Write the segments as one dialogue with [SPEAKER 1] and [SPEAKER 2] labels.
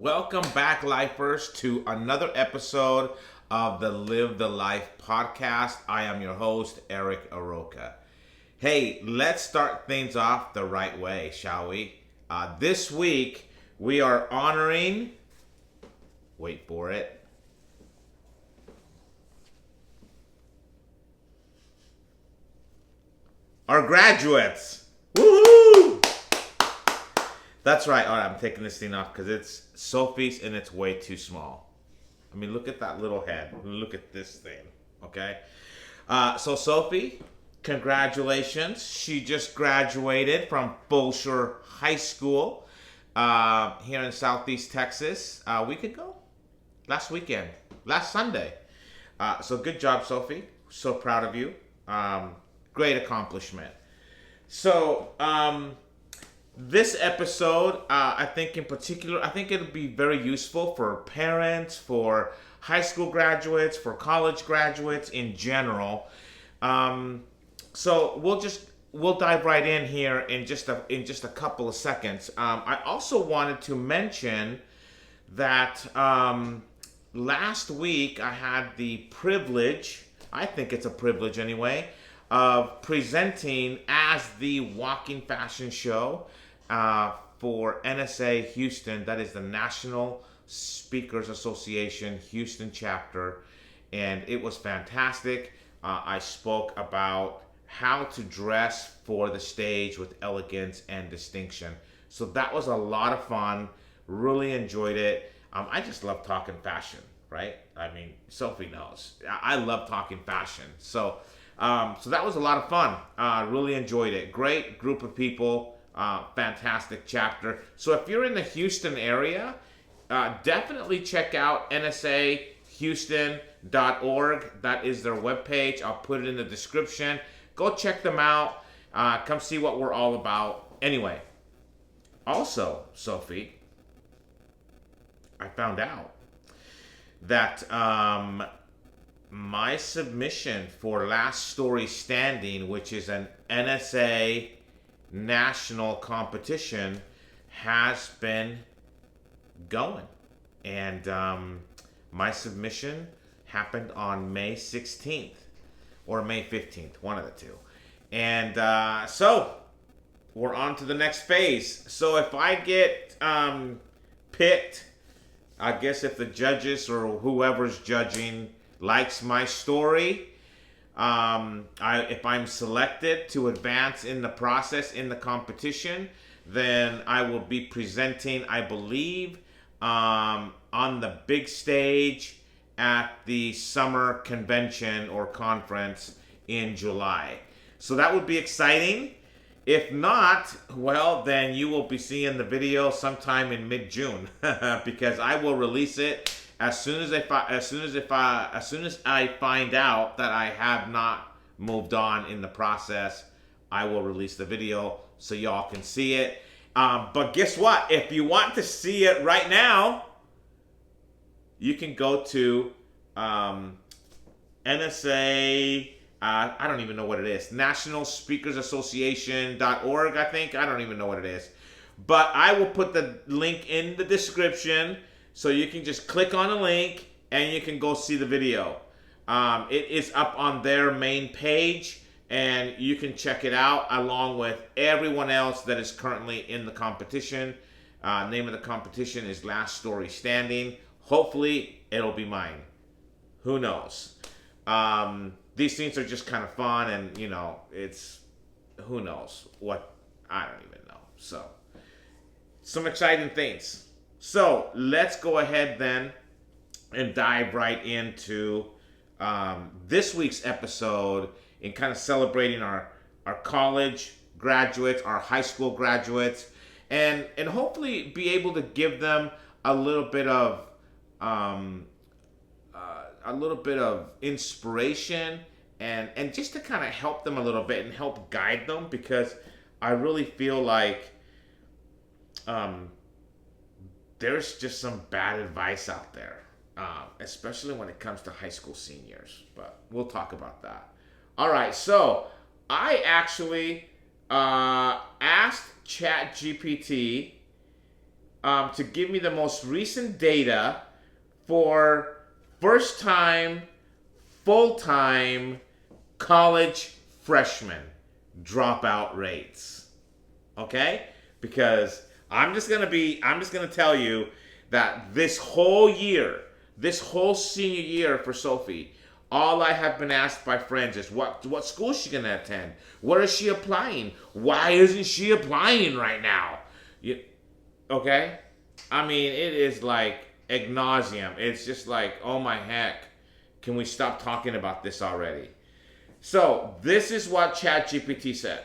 [SPEAKER 1] Welcome back, lifers, to another episode of the Live the Life podcast. I am your host, Eric Aroca. Hey, let's start things off the right way, shall we? This week, we are honoring, wait for it, our graduates. Woohoo! That's right. All right, I'm taking this thing off because it's Sophie's and it's way too small. I mean, look at that little head. Look at this thing. Okay. So Sophie, congratulations. She just graduated from Bolshoi High School here in Southeast Texas a week ago. Last Sunday. So good job, Sophie. So proud of you. Great accomplishment. So, this episode, I think in particular, I think it'll be very useful for parents, for high school graduates, for college graduates in general. So we'll dive right in here in just a couple of seconds. I also wanted to mention that last week I had the privilege, I think it's a privilege anyway, of presenting as the walking fashion show for NSA Houston. That is the National Speakers Association Houston chapter, and it was fantastic. I spoke about how to dress for the stage with elegance and distinction. So that was a lot of fun. Really enjoyed it. I just love talking fashion, right? I mean, Sophie knows. I love talking fashion. So that was a lot of fun. Really enjoyed it. Great group of people. Fantastic chapter. So if you're in the Houston area, definitely check out nsahouston.org. That is their webpage. I'll put it in the description. Go check them out. Come see what we're all about. Anyway, also, Sophie, I found out that my submission for Last Story Standing, which is an NSA national competition, has been going. And my submission happened on May 16th or May 15th, one of the two. And so we're on to the next phase. So if I get picked, I guess if the judges or whoever's judging likes my story, if I'm selected to advance in the process in the competition, then I will be presenting, I believe, on the big stage at the summer convention or conference in July. So that would be exciting. If not, well, then you will be seeing the video sometime in mid-June because I will release it as soon as I find out that I have not moved on in the process. I will release the video so y'all can see it. But guess what? If you want to see it right now, you can go to NSA. I don't even know what it is. National Speakers Association.org, I think. I don't even know what it is. But I will put the link in the description so you can just click on the link and you can go see the video. It is up on their main page and you can check it out along with everyone else that is currently in the competition. Name of the competition is Last Story Standing. Hopefully it'll be mine. Who knows? These things are just kind of fun, and it's who knows what, I don't even know. So some exciting things. So let's go ahead then and dive right into this week's episode in kind of celebrating our college graduates, our high school graduates, and hopefully be able to give them a little bit of inspiration and just to kind of help them a little bit and help guide them, because I really feel like there's just some bad advice out there, especially when it comes to high school seniors. But we'll talk about that. All right, so I actually asked ChatGPT to give me the most recent data for first time, full time college freshmen dropout rates. Okay? Because I'm just gonna tell you that this whole senior year for Sophie, all I have been asked by friends is what school is she gonna attend? Where is she applying? Why isn't she applying right now? Okay? I mean, it is like ad nauseum. It's just like, oh my heck, can we stop talking about this already? So this is what ChatGPT said.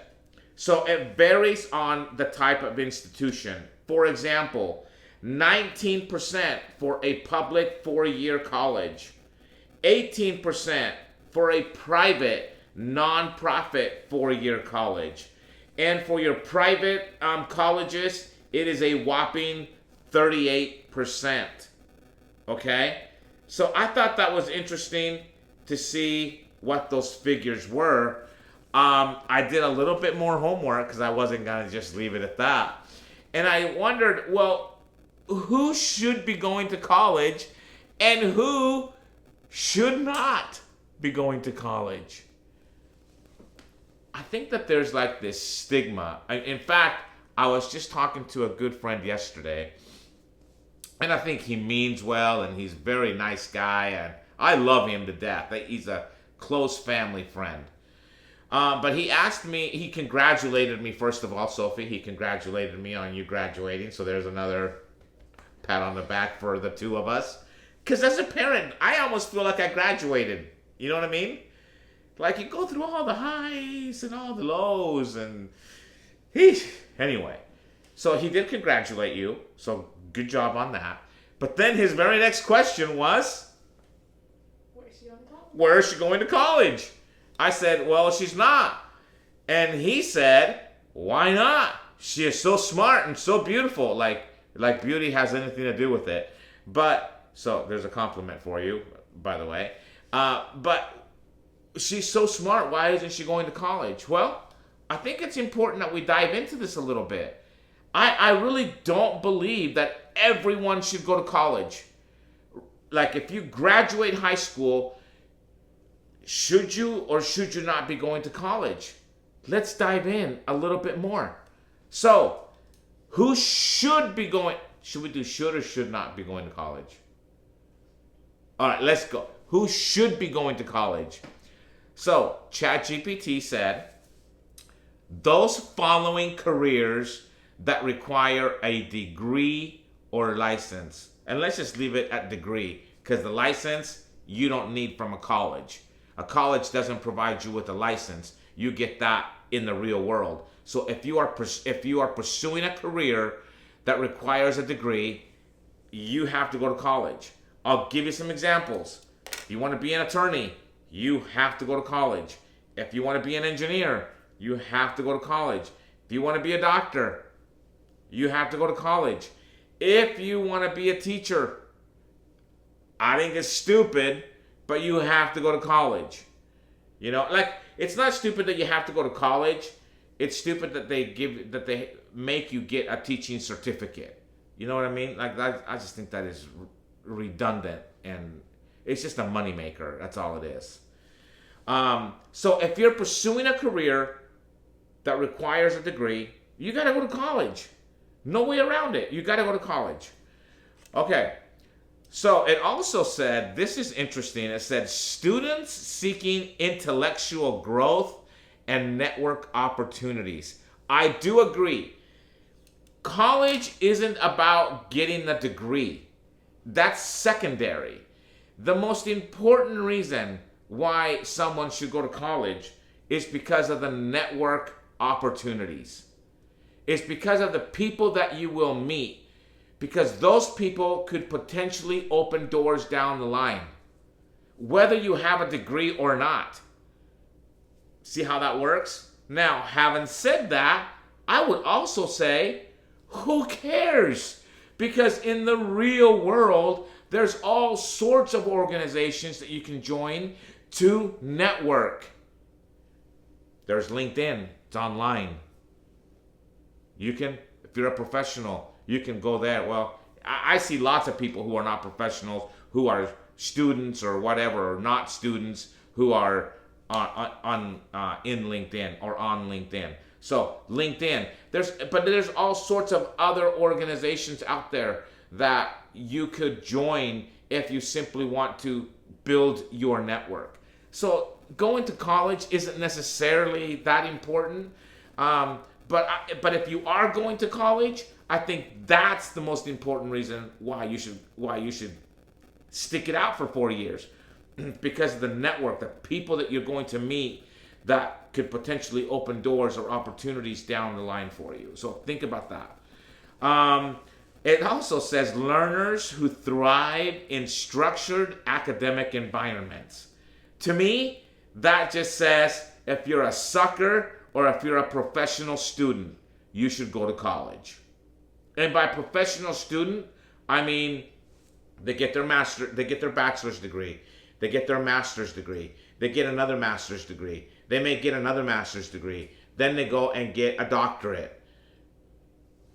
[SPEAKER 1] So it varies on the type of institution. For example, 19% for a public 4-year college, 18% for a private non-profit 4-year college. And for your private colleges, it is a whopping 38%. Okay? So I thought that was interesting to see what those figures were. I did a little bit more homework because I wasn't going to just leave it at that. And I wondered, well, who should be going to college and who should not be going to college? I think that there's like this stigma. In fact, I was just talking to a good friend yesterday, and I think he means well, and he's a very nice guy, and I love him to death. He's a close family friend. But he asked me, he congratulated me, first of all, Sophie, he congratulated me on you graduating, so there's another pat on the back for the two of us. Because as a parent, I almost feel like I graduated. You know what I mean? Like, you go through all the highs and all the lows, and anyway. So he did congratulate you, so good job on that. But then his very next question was, where is she going to college? I said, well, she's not. And he said, why not? She is so smart and so beautiful. Like beauty has anything to do with it. But, so there's a compliment for you, by the way. But she's so smart. Why isn't she going to college? Well, I think it's important that we dive into this a little bit. I really don't believe that everyone should go to college. Like, if you graduate high school, should you or should you not be going to college? Let's dive in a little bit more. So, who should be going? Should we do should or should not be going to college? All right, let's go. Who should be going to college? So, ChatGPT said, those following careers that require a degree or license. And let's just leave it at degree, because the license you don't need from a college. A college doesn't provide you with a license. You get that in the real world. So if you are pursuing a career that requires a degree, you have to go to college. I'll give you some examples. If you want to be an attorney, you have to go to college. If you want to be an engineer, you have to go to college. If you want to be a doctor, you have to go to college. If you want to be a teacher, I think it's stupid, but you have to go to college. You know, like, it's not stupid that you have to go to college. It's stupid that they make you get a teaching certificate. You know what I mean? Like, I just think that is redundant, and it's just a moneymaker. That's all it is. So if you're pursuing a career that requires a degree, you got to go to college. No way around it. You got to go to college. Okay. So it also said, this is interesting, it said students seeking intellectual growth and network opportunities. I do agree. College isn't about getting a degree. That's secondary. The most important reason why someone should go to college is because of the network opportunities. It's because of the people that you will meet. Because those people could potentially open doors down the line, whether you have a degree or not. See how that works? Now, having said that, I would also say, who cares? Because in the real world, there's all sorts of organizations that you can join to network. There's LinkedIn. It's online. You can, if you're a professional, you can go there. Well, I see lots of people who are not professionals, who are students or whatever, or not students, who are in LinkedIn or on LinkedIn. So LinkedIn, there's all sorts of other organizations out there that you could join if you simply want to build your network. So going to college isn't necessarily that important, but if you are going to college, I think that's the most important reason why you should stick it out for 4 years, because of the network, the people that you're going to meet that could potentially open doors or opportunities down the line for you. So think about that. It also says learners who thrive in structured academic environments. To me, that just says if you're a sucker or if you're a professional student, you should go to college. And by professional student, I mean they get their bachelor's degree, they get their master's degree, they get another master's degree, they may get another master's degree, then they go and get a doctorate.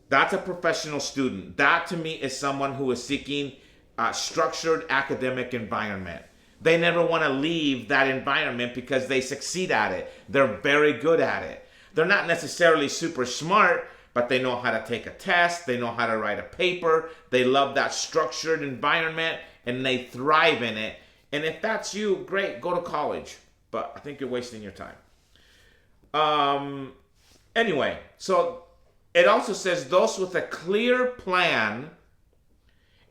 [SPEAKER 1] That's a professional student. That to me is someone who is seeking a structured academic environment. They never want to leave that environment because they succeed at it. They're very good at it. They're not necessarily super smart, but they know how to take a test. They know how to write a paper. They love that structured environment and they thrive in it. And if that's you, great, go to college. But I think you're wasting your time. Anyway, so it also says those with a clear plan,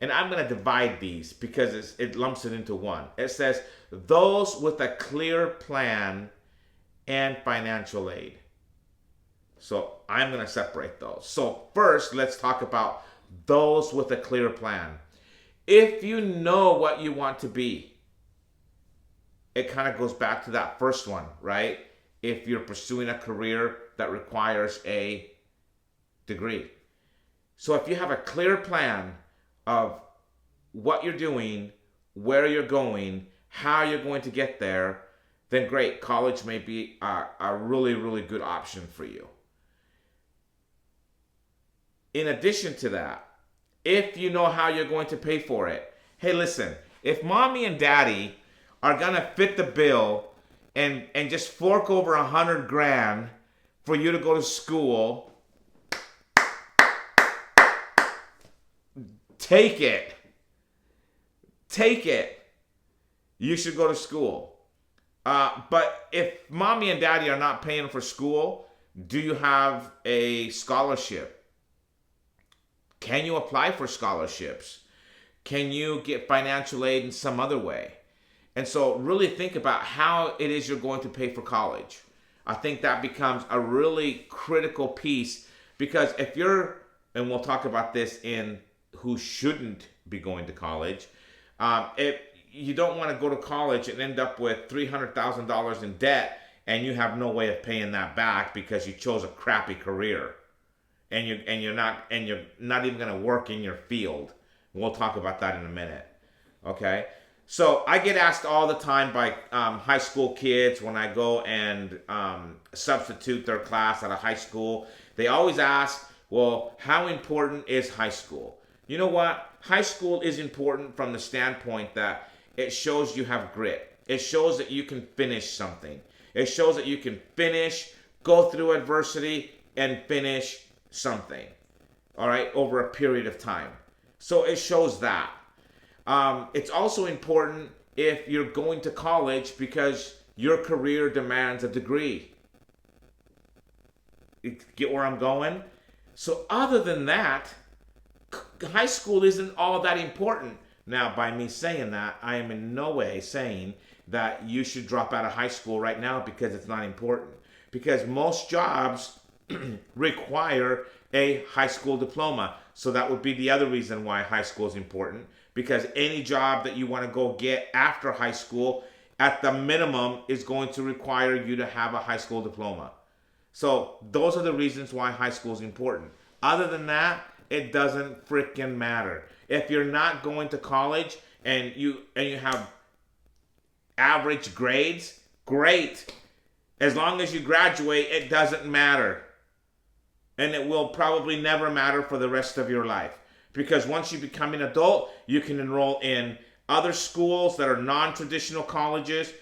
[SPEAKER 1] and I'm going to divide these because it lumps it into one. It says those with a clear plan and financial aid. So I'm going to separate those. So first, let's talk about those with a clear plan. If you know what you want to be, it kind of goes back to that first one, right? If you're pursuing a career that requires a degree. So if you have a clear plan of what you're doing, where you're going, how you're going to get there, then great, college may be a really, really good option for you. In addition to that, if you know how you're going to pay for it, hey, listen, if mommy and daddy are going to fit the bill and just fork over $100,000 for you to go to school, take it. Take it. You should go to school. But if mommy and daddy are not paying for school, do you have a scholarship? Can you apply for scholarships? Can you get financial aid in some other way? And so really think about how it is you're going to pay for college. I think that becomes a really critical piece, because if you're, and we'll talk about this in who shouldn't be going to college, if you don't want to go to college and end up with $300,000 in debt and you have no way of paying that back because you chose a crappy career and you're not even going to work in your field. We'll talk about that in a minute. Okay? So I get asked all the time by high school kids when I go and substitute their class at a high school. They always ask, well, how important is high school? You know what? High school is important from the standpoint that it shows you have grit. It shows that you can finish something. It shows that you can finish, go through adversity, and finish something. All right? Over a period of time. So it shows that. It's also important if you're going to college because your career demands a degree. You get where I'm going? So other than that, high school isn't all that important. Now, by me saying that, I am in no way saying that you should drop out of high school right now because it's not important. Because most jobs require a high school diploma. So that would be the other reason why high school is important. Because any job that you want to go get after high school, at the minimum, is going to require you to have a high school diploma. So those are the reasons why high school is important. Other than that, it doesn't freaking matter. If you're not going to college and you have average grades, great. As long as you graduate, it doesn't matter. and it will probably never matter for the rest of your life. Because once you become an adult, you can enroll in other schools that are non-traditional colleges.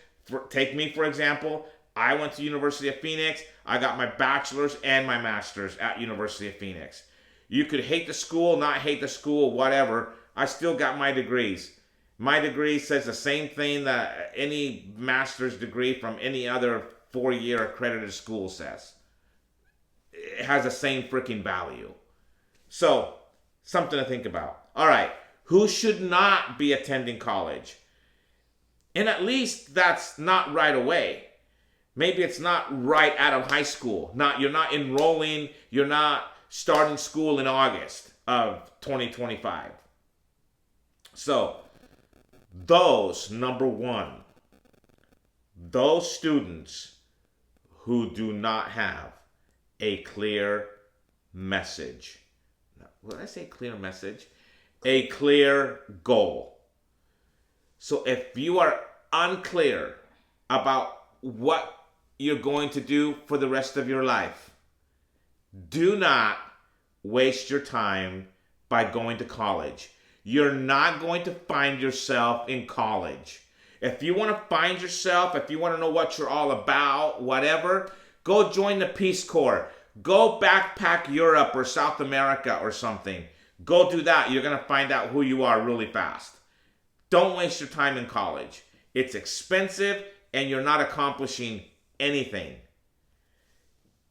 [SPEAKER 1] Take me, for example. I went to University of Phoenix. I got my bachelor's and my master's at University of Phoenix. You could hate the school, not hate the school, whatever. I still got my degrees. My degree says the same thing that any master's degree from any other 4-year accredited school says. It has the same freaking value. So, something to think about. All right, who should not be attending college? And at least that's not right away. Maybe it's not right out of high school. You're not enrolling, you're not starting school in August of 2025. So, number one, those students who do not have a clear message. When I say clear message, a clear goal. So if you are unclear about what you're going to do for the rest of your life, do not waste your time by going to college. You're not going to find yourself in college. If you want to find yourself, if you want to know what you're all about, whatever, go join the Peace Corps. Go backpack Europe or South America or something. Go do that. You're going to find out who you are really fast. Don't waste your time in college. It's expensive and you're not accomplishing anything.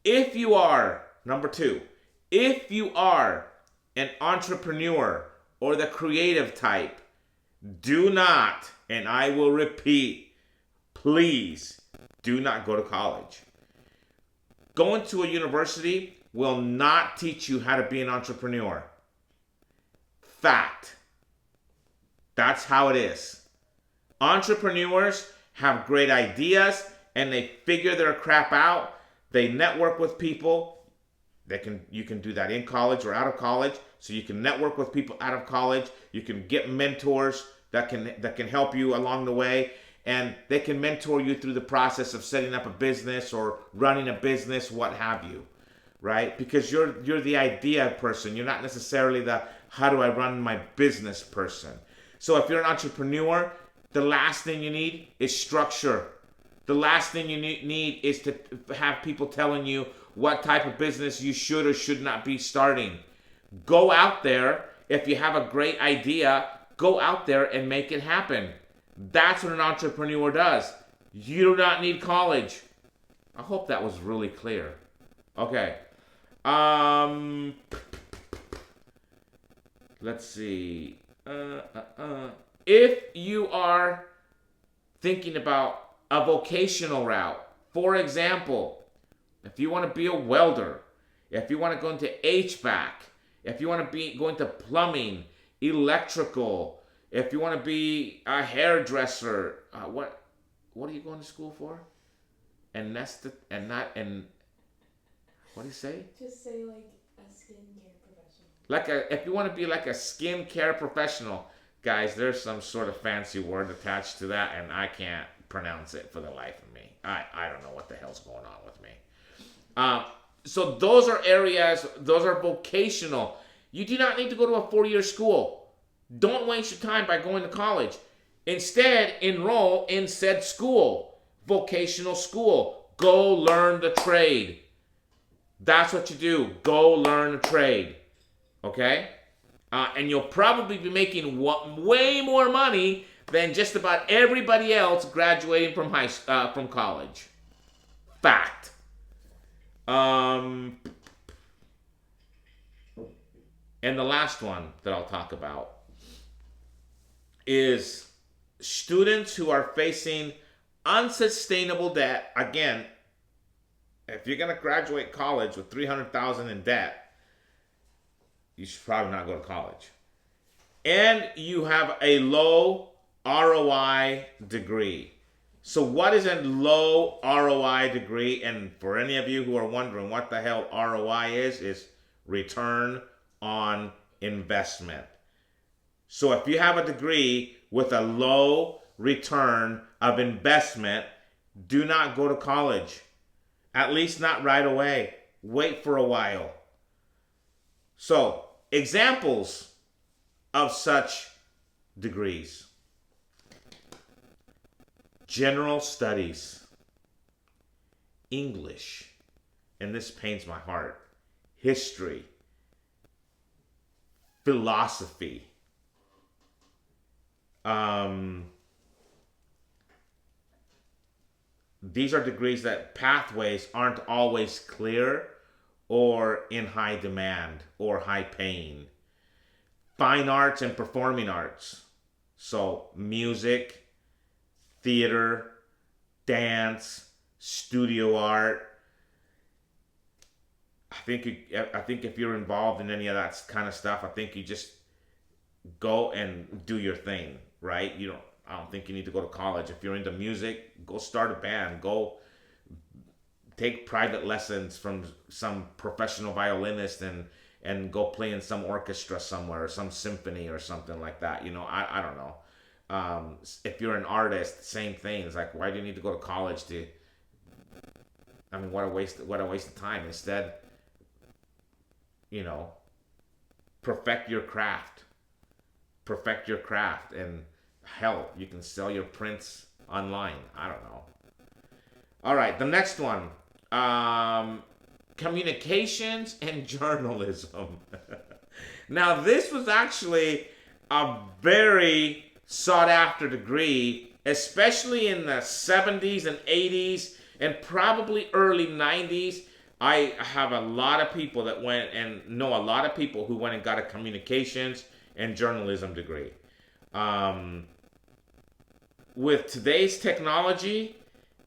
[SPEAKER 1] If you are, number two, if you are an entrepreneur or the creative type, do not, and I will repeat, please do not go to college. Going to a university will not teach you how to be an entrepreneur. Fact. That's how it is. Entrepreneurs have great ideas and they figure their crap out. They network with people. You can do that in college or out of college. So you can network with people out of college. You can get mentors that can help you along the way. And they can mentor you through the process of setting up a business or running a business, what have you, right? Because you're the idea person. You're not necessarily the how do I run my business person. So if you're an entrepreneur, the last thing you need is structure. The last thing you need is to have people telling you what type of business you should or should not be starting. Go out there. If you have a great idea, go out there and make it happen. That's what an entrepreneur does. You do not need college. I hope that was really clear. Okay. Let's see. If you are thinking about a vocational route, for example, if you want to be a welder, if you want to go into HVAC, if you want to go into plumbing, electrical, if you want to be a hairdresser, what are you going to school for? And what do you say?
[SPEAKER 2] Just say like a skincare professional.
[SPEAKER 1] If you want to be like a skincare professional, guys, there's some sort of fancy word attached to that, and I can't pronounce it for the life of me. I don't know what the hell's going on with me. So those are areas, those are vocational. You do not need to go to a 4-year school. Don't waste your time by going to college. Instead, enroll in said school, vocational school. Go learn the trade. That's what you do. Go learn a trade. Okay? And you'll probably be making way more money than just about everybody else graduating from college. Fact. And the last one that I'll talk about is students who are facing unsustainable debt. Again, if you're going to graduate college with $300,000 in debt, you should probably not go to college. And you have a low ROI degree. So what is a low ROI degree? And for any of you who are wondering what the hell ROI is return on investment. So if you have a degree with a low return of investment, do not go to college. At least not right away. Wait for a while. So, examples of such degrees: general studies, English, and this pains my heart, history, philosophy, these are degrees that pathways aren't always clear or in high demand or high paying. Fine arts and performing arts. So music, theater, dance, studio art. I think if you're involved in any of that kind of stuff, I think you just go and do your thing, right? I don't think you need to go to college. If you're into music, go start a band. Go take private lessons from some professional violinist and go play in some orchestra somewhere, or some symphony or something like that. I don't know. If you're an artist, same thing. It's like, why do you need to go to college to? I mean, what a waste of time. Instead, perfect your craft. And hell, you can sell your prints online. I don't know. All right, the next one. Communications and journalism. Now, this was actually a very sought after degree, especially in the 70s and 80s and probably early 90s. I have a lot of people that went and know a lot of people who went and got a communications and journalism degree. With today's technology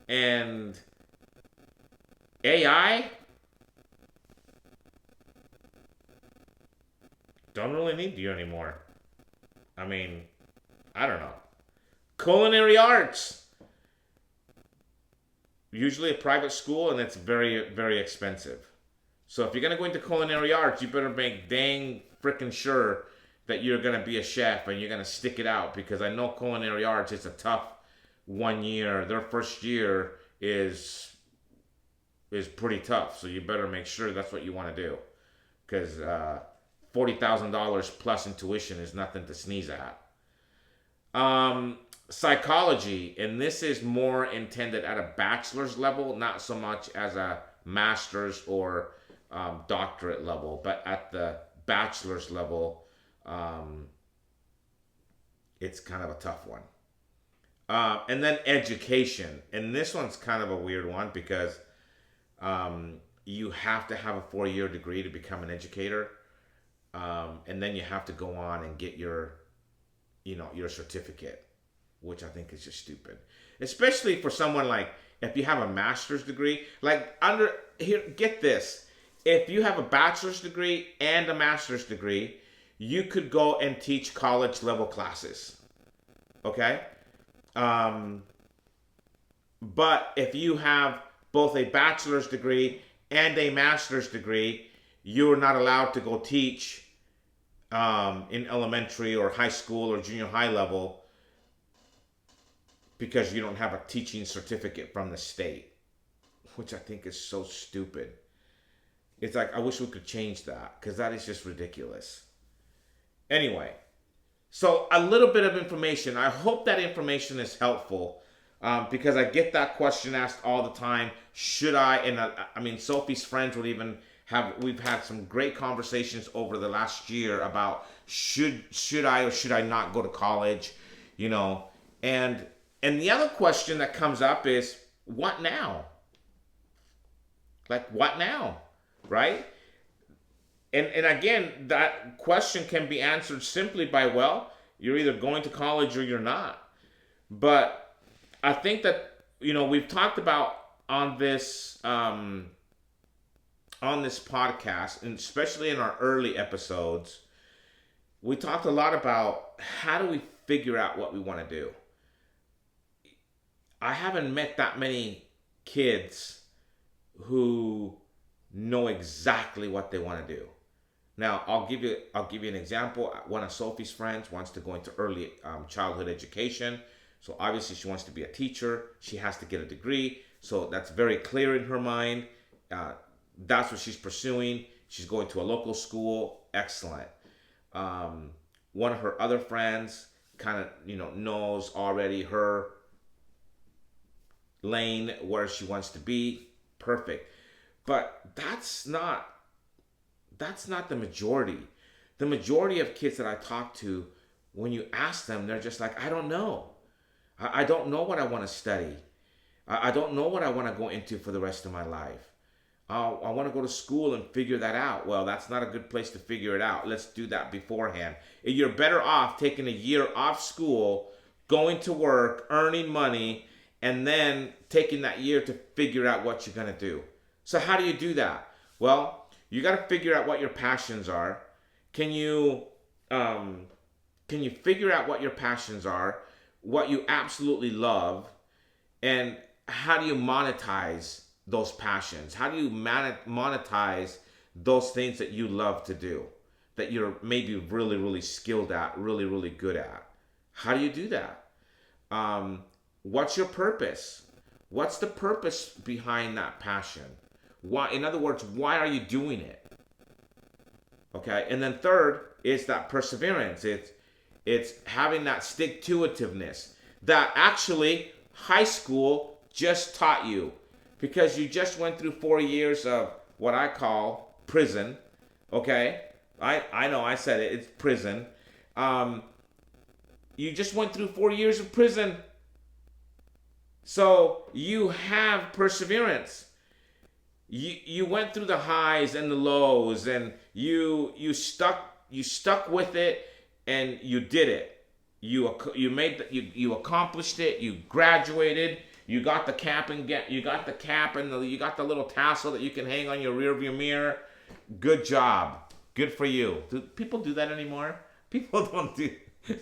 [SPEAKER 1] and AI, don't really need you anymore. I mean, I don't know. Culinary arts. Usually a private school, and it's very, very expensive. So if you're going to go into culinary arts, you better make dang freaking sure that you're going to be a chef and you're going to stick it out, because I know culinary arts, it's a tough 1 year. Their first year is pretty tough. So you better make sure that's what you want to do, because $40,000 plus in tuition is nothing to sneeze at. Psychology, and this is more intended at a bachelor's level, not so much as a master's or doctorate level, but at the bachelor's level, it's kind of a tough one. And then education, and this one's kind of a weird one, because you have to have a 4-year degree to become an educator, and then you have to go on and get your certificate, which I think is just stupid. Especially for someone like, if you have a master's degree, get this. If you have a bachelor's degree and a master's degree, you could go and teach college level classes. Okay? But if you have both a bachelor's degree and a master's degree, you're not allowed to go teach in elementary or high school or junior high level, because you don't have a teaching certificate from the state, which I think is so stupid. It's like, I wish we could change that, because that is just ridiculous. Anyway, so a little bit of information. I hope that information is helpful, because I get that question asked all the time. Should I? And I mean, Sophie's friends would even we've had some great conversations over the last year about should I or should I not go to college, and the other question that comes up is, what now? Like, what now? Right? And again, that question can be answered simply by, well, you're either going to college or you're not. But I think that, we've talked about on this podcast, and especially in our early episodes, we talked a lot about how do we figure out what we want to do. I haven't met that many kids who know exactly what they want to do. Now, I'll give you an example. One of Sophie's friends wants to go into early childhood education. So obviously she wants to be a teacher. She has to get a degree. So that's very clear in her mind. That's what she's pursuing. She's going to a local school. Excellent. One of her other friends kind of, knows already her lane where she wants to be. Perfect. But that's not the majority. The majority of kids that I talk to, when you ask them, they're just like, I don't know. I don't know what I want to study. I don't know what I want to go into for the rest of my life. I want to go to school and figure that out. Well, that's not a good place to figure it out. Let's do that beforehand. You're better off taking a year off school, going to work, earning money, and then taking that year to figure out what you're going to do. So how do you do that? Well, you got to figure out what your passions are. Can you figure out what your passions are, what you absolutely love, and how do you monetize those passions? How do you monetize those things that you love to do, that you're maybe really, really skilled at, really, really good at? How do you do that? What's your purpose? What's the purpose behind that passion? Why, in other words, why are you doing it? Okay, and then third is that perseverance. It's having that stick-to-itiveness that actually high school just taught you, because you just went through 4 years of what I call prison. Okay, I know I said it. It's prison. You just went through 4 years of prison, so you have perseverance. You went through the highs and the lows, and you stuck with it, and you did it. You accomplished it. You graduated. You got the cap and you got the little tassel that you can hang on your rearview mirror. Good job. Good for you. Do people do that anymore? People don't do.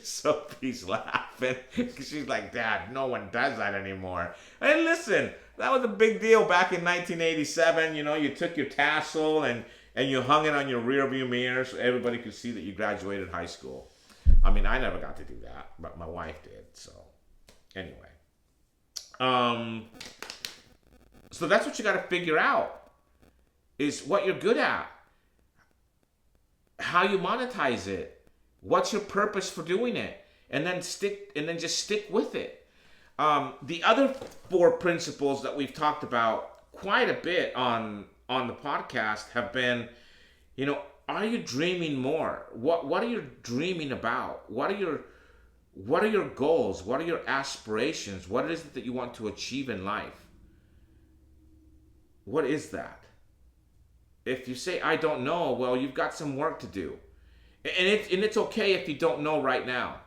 [SPEAKER 1] Sophie's laughing. She's like, Dad, no one does that anymore. And listen, that was a big deal back in 1987. You took your tassel and you hung it on your rearview mirror so everybody could see that you graduated high school. I mean, I never got to do that, but my wife did. So, anyway. So that's what you got to figure out, is what you're good at, how you monetize it. What's your purpose for doing it? And then just stick with it. The other 4 principles that we've talked about quite a bit on the podcast have been, are you dreaming more? What are you dreaming about? What are your goals? What are your aspirations? What is it that you want to achieve in life? What is that? If you say, I don't know, well, you've got some work to do. And it's okay if you don't know right now.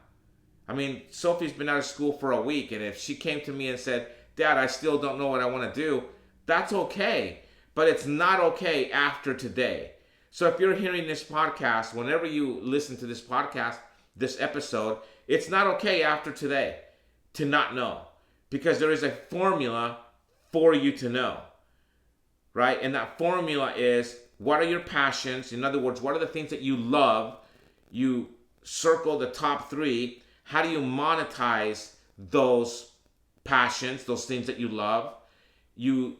[SPEAKER 1] I mean, Sophie's been out of school for a week, and if she came to me and said, Dad, I still don't know what I want to do, that's okay. But it's not okay after today. So if you're hearing this podcast, whenever you listen to this podcast, this episode, it's not okay after today to not know. Because there is a formula for you to know. Right? And that formula is, what are your passions? In other words, what are the things that you love? You circle the top 3. How do you monetize those passions, those things that you love? You're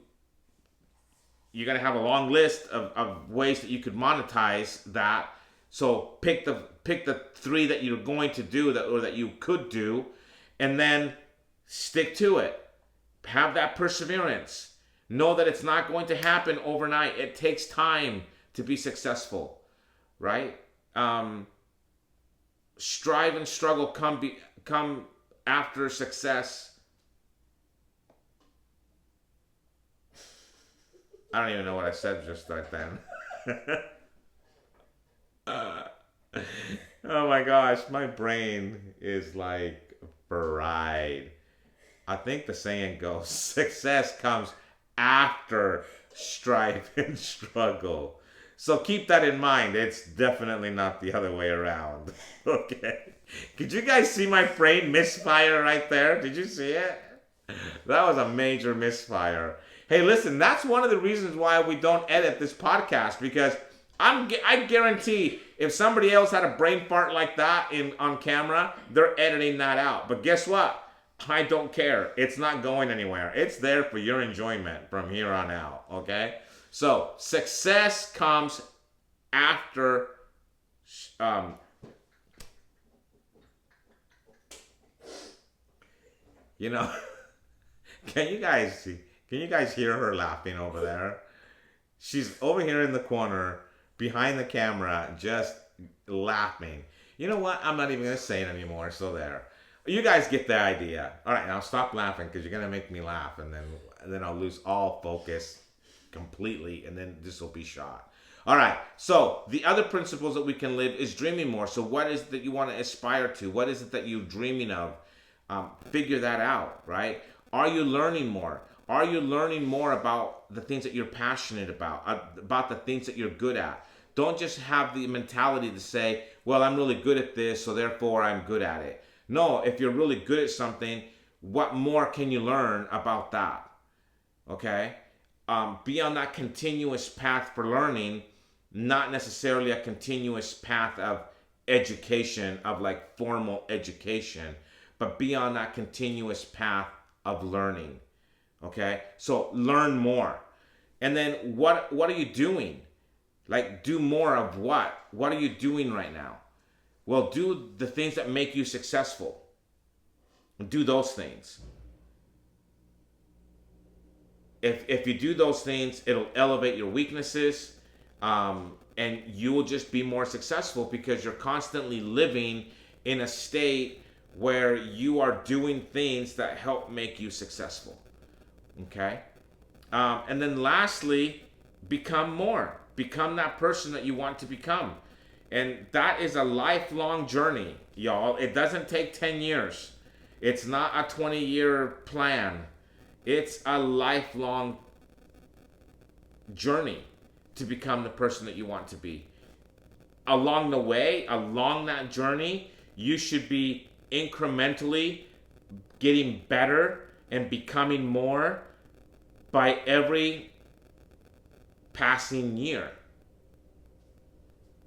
[SPEAKER 1] going to have a long list of ways that you could monetize that. So pick the 3 that you're going to do or that you could do, and then stick to it. Have that perseverance. Know that it's not going to happen overnight. It takes time to be successful, right? Strive and struggle come after success. I don't even know what I said just right then. Oh my gosh, my brain is like fried. I think the saying goes, success comes after strife and struggle. So keep that in mind. It's definitely not the other way around. Okay. Could you guys see my brain misfire right there? Did you see it? That was a major misfire. Hey, listen, that's one of the reasons why we don't edit this podcast, because I guarantee if somebody else had a brain fart like that on camera, they're editing that out. But guess what? I don't care. It's not going anywhere. It's there for your enjoyment from here on out, okay? So, success comes after um, you know, can you guys see? Can you guys hear her laughing over there? She's over here in the corner behind the camera, just laughing. You know what? I'm not even gonna say it anymore. So there. You guys get the idea. All right, now stop laughing because you're gonna make me laugh, and then I'll lose all focus completely, and then this will be shot. All right. So the other principles that we can live is dreaming more. So what is it that you want to aspire to? What is it that you're dreaming of? Figure that out. Right? Are you learning more? Are you learning more about the things that you're passionate about the things that you're good at? Don't just have the mentality to say, well, I'm really good at this, so therefore I'm good at it. No, if you're really good at something, what more can you learn about that? Okay? Be on that continuous path for learning, not necessarily a continuous path of education, of like formal education, but be on that continuous path of learning. Okay? So learn more. And then what are you doing? Like, do more of what? What are you doing right now? Well, do the things that make you successful. Do those things. If you do those things, it'll elevate your weaknesses, and you will just be more successful because you're constantly living in a state where you are doing things that help make you successful. Okay? And then lastly, become more. Become that person that you want to become. And that is a lifelong journey, y'all. It doesn't take 10 years. It's not a 20-year plan. It's a lifelong journey to become the person that you want to be. Along the way, along that journey, you should be incrementally getting better and becoming more by every passing year.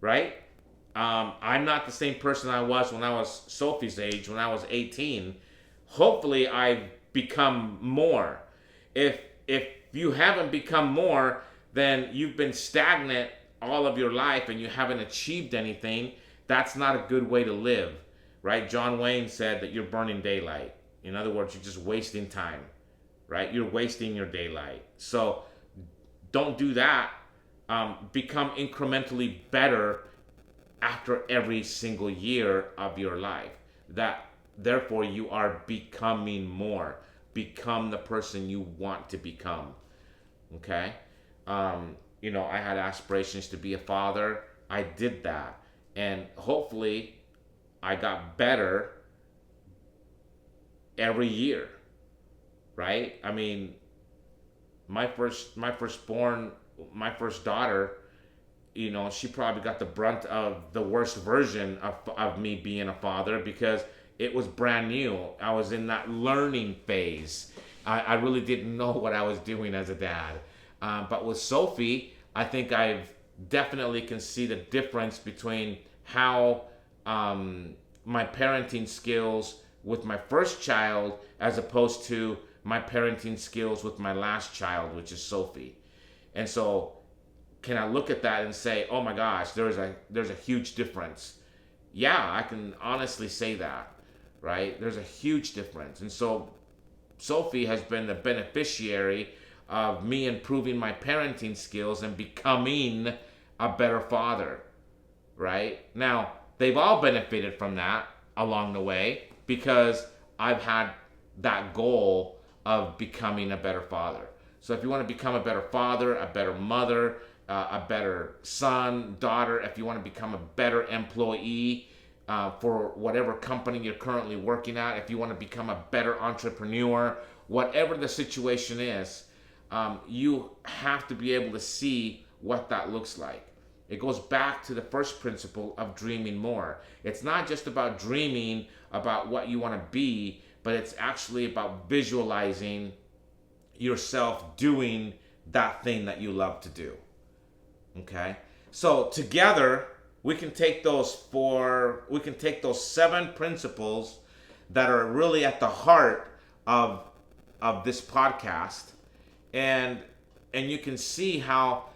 [SPEAKER 1] Right? I'm not the same person I was when I was Sophie's age, when I was 18. Hopefully I've become more. If you haven't become more, then you've been stagnant all of your life and you haven't achieved anything. That's not a good way to live, right? John Wayne said that you're burning daylight. In other words, you're just wasting time, right? You're wasting your daylight. So don't do that. Become incrementally better after every single year of your life. That therefore you are becoming more. Become the person you want to become. Okay? I had aspirations to be a father. I did that. And hopefully I got better every year. Right? I mean, my first daughter, she probably got the brunt of the worst version of me being a father because it was brand new. I was in that learning phase. I really didn't know what I was doing as a dad. But with Sophie, I think I've definitely can see the difference between how my parenting skills with my first child as opposed to my parenting skills with my last child, which is Sophie. And so can I look at that and say, oh my gosh, there's a huge difference? Yeah, I can honestly say that, right? There's a huge difference. And so Sophie has been the beneficiary of me improving my parenting skills and becoming a better father, right? Now, they've all benefited from that along the way because I've had that goal of becoming a better father. So if you want to become a better father, a better mother, a better son, daughter, if you want to become a better employee for whatever company you're currently working at, if you want to become a better entrepreneur, whatever the situation is, you have to be able to see what that looks like. It goes back to the first principle of dreaming more. It's not just about dreaming about what you want to be, but it's actually about visualizing yourself doing that thing that you love to do. Okay? So together we can take those 7 principles that are really at the heart of this podcast, and you can see how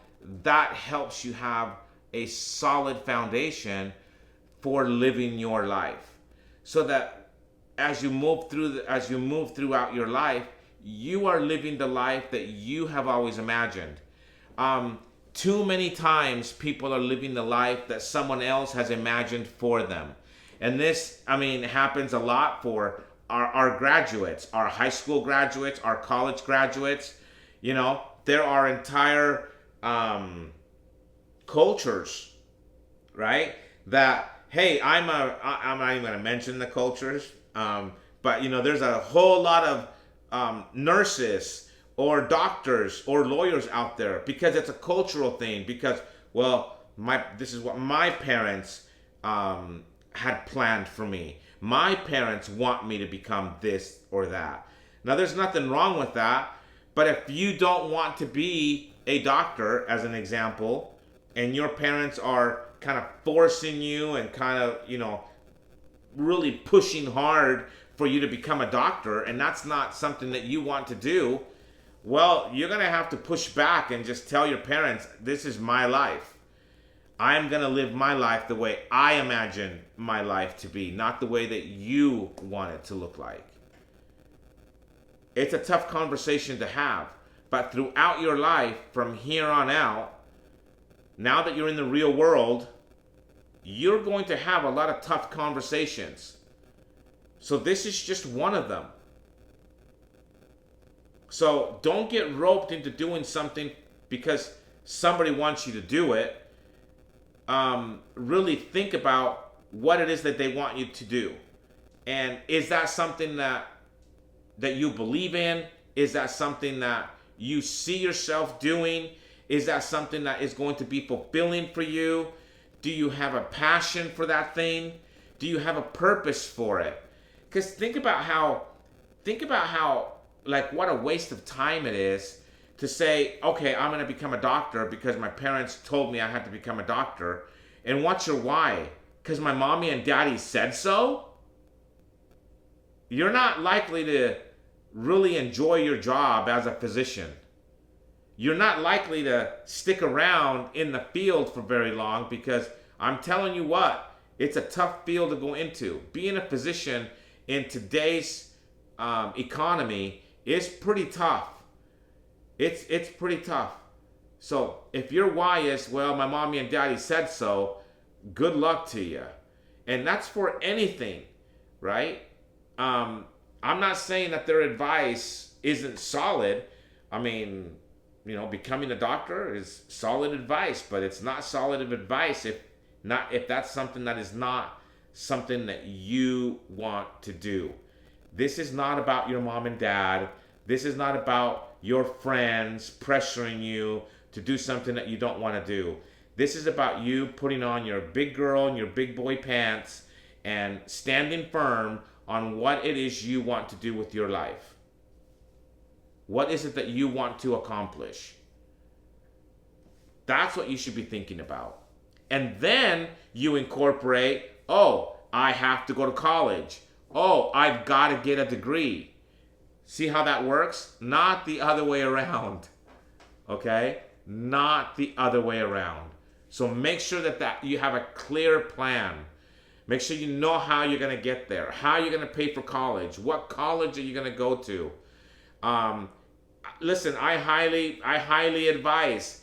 [SPEAKER 1] that helps you have a solid foundation for living your life, so that as you move throughout your life, you are living the life that you have always imagined. Too many times people are living the life that someone else has imagined for them. And this, happens a lot for our graduates, our high school graduates, our college graduates. There are entire cultures, right? That, hey, I'm not even going to mention the cultures, but there's a whole lot of nurses or doctors or lawyers out there, because it's a cultural thing. Because, well, this is what my parents had planned for me. My parents want me to become this or that. Now, there's nothing wrong with that, but if you don't want to be a doctor, as an example, and your parents are kind of forcing you and kind of, really pushing hard for you to become a doctor, and that's not something that you want to do, well, you're going to have to push back and just tell your parents, this is my life. I'm going to live my life the way I imagine my life to be, not the way that you want it to look like. It's a tough conversation to have, but throughout your life, from here on out, now that you're in the real world, you're going to have a lot of tough conversations. So this is just one of them. So don't get roped into doing something because somebody wants you to do it. Really think about what it is that they want you to do. And is that something that you believe in? Is that something that you see yourself doing? Is that something that is going to be fulfilling for you? Do you have a passion for that thing? Do you have a purpose for it? Because think about how, like, what a waste of time it is to say, okay, I'm going to become a doctor because my parents told me I had to become a doctor. And what's your why? Because my mommy and daddy said so? You're not likely to really enjoy your job as a physician. You're not likely to stick around in the field for very long, because I'm telling you what, it's a tough field to go into. Being a physician in today's economy is pretty tough. It's pretty tough. So if your why is, well, my mommy and daddy said so, good luck to you. And that's for anything, right? I'm not saying that their advice isn't solid. Becoming a doctor is solid advice, but it's not solid advice if that's something that is not something that you want to do. This is not about your mom and dad. This is not about your friends pressuring you to do something that you don't want to do. This is about you putting on your big girl and your big boy pants and standing firm on what it is you want to do with your life. What is it that you want to accomplish? That's what you should be thinking about. And then you incorporate, oh, I have to go to college. Oh, I've got to get a degree. See how that works? Not the other way around. Okay? Not the other way around. So make sure that you have a clear plan. Make sure you know how you're going to get there. How you're going to pay for college. What college are you going to go to? Listen, I highly advise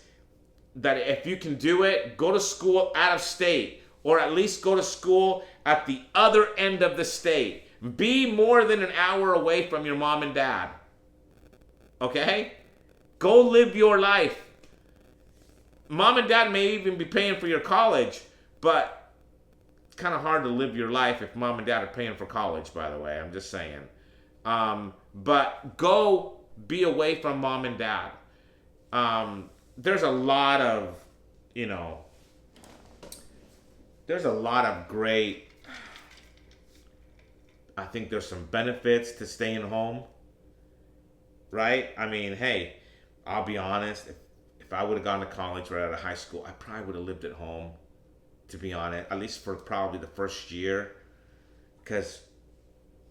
[SPEAKER 1] that if you can do it, go to school out of state, or at least go to school at the other end of the state. Be more than an hour away from your mom and dad. Okay? Go live your life. Mom and dad may even be paying for your college, but it's kind of hard to live your life if mom and dad are paying for college, by the way. I'm just saying. But go be away from mom and dad. There's a lot of, there's a lot of great, I think there's some benefits to staying home, right? Hey, I'll be honest, if I would have gone to college right out of high school, I probably would have lived at home, to be honest, at least for probably the first year, because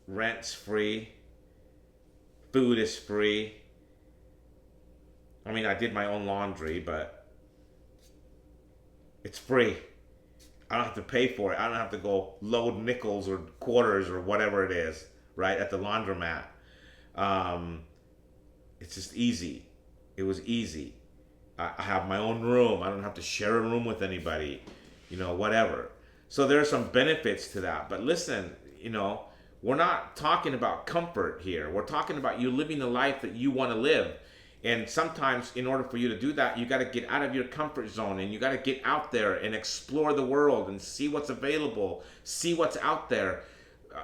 [SPEAKER 1] rent's free, food is free. I did my own laundry, but It's free. I don't have to pay for it. I don't have to go load nickels or quarters or whatever it is, right, at the laundromat. It's just easy. It was easy. I have my own room. I don't have to share a room with anybody, whatever. So there are some benefits to that. But listen, we're not talking about comfort here. We're talking about you living the life that you want to live. And sometimes in order for you to do that, you got to get out of your comfort zone, and you got to get out there and explore the world and see what's available, see what's out there,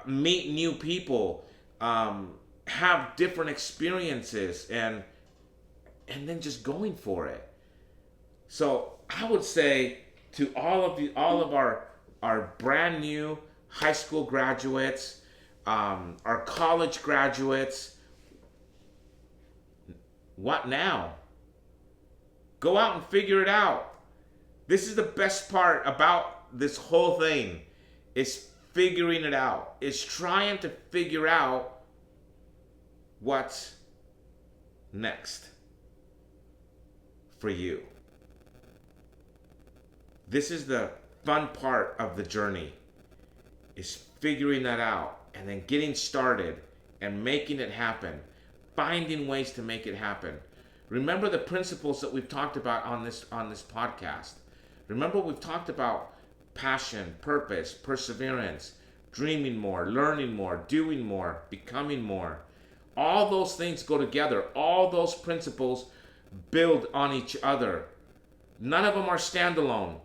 [SPEAKER 1] meet new people, have different experiences, and then just going for it. So I would say to all of our brand new high school graduates, our college graduates, what now? Go out and figure it out. This is the best part about this whole thing, is figuring it out. Is trying to figure out what's next for you. This is the fun part of the journey, is figuring that out and then getting started and making it happen, finding ways to make it happen. Remember the principles that we've talked about on this podcast. Remember we've talked about passion, purpose, perseverance, dreaming more, learning more, doing more, becoming more. All those things go together. All those principles build on each other. None of them are standalone.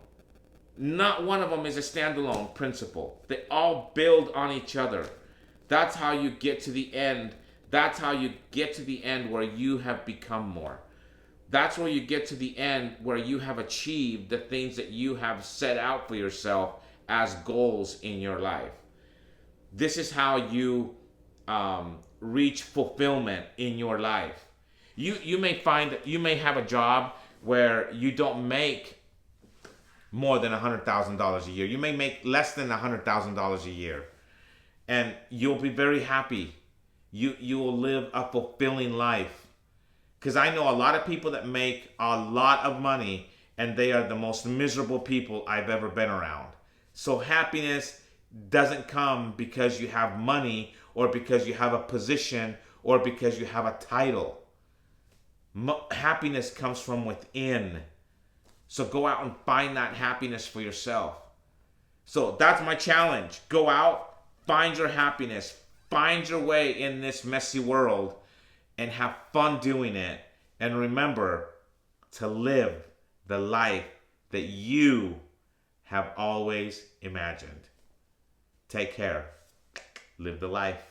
[SPEAKER 1] Not one of them is a standalone principle. They all build on each other. That's how you get to the end. That's how you get to the end where you have become more. That's where you get to the end where you have achieved the things that you have set out for yourself as goals in your life. This is how you reach fulfillment in your life. You may find that you may have a job where you don't make more than $100,000 a year. You may make less than $100,000 a year, and you'll be very happy. You will live a fulfilling life. Because I know a lot of people that make a lot of money, and they are the most miserable people I've ever been around. So happiness doesn't come because you have money, or because you have a position, or because you have a title. Happiness comes from within. So go out and find that happiness for yourself. So that's my challenge. Go out, find your happiness, find your way in this messy world, and have fun doing it. And remember to live the life that you have always imagined. Take care. Live the life.